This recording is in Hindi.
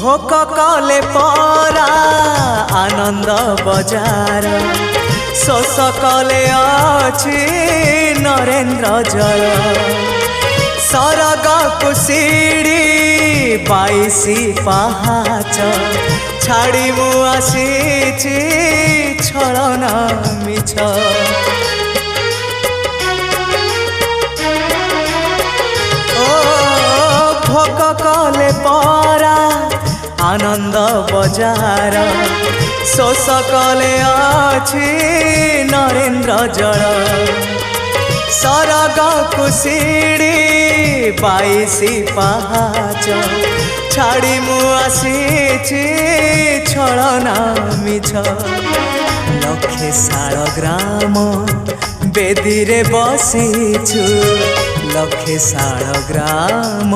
भोक कले परा आनंद बजार शोष कले अछि नरेन्द्र जल सरग कुशिड़ी 22 पहाच छाड़ी मु आसीछि छलना मिछ भोक कले परा आनंद बजार शोष कले अछि नरेन्द्र जल सरग कुशिड़ी 22 पहाच छाड़ी मु आसीछि छलना मिछ लक्षे शाल ग्राम बेदी रे बसीछु लक्षे शाल ग्राम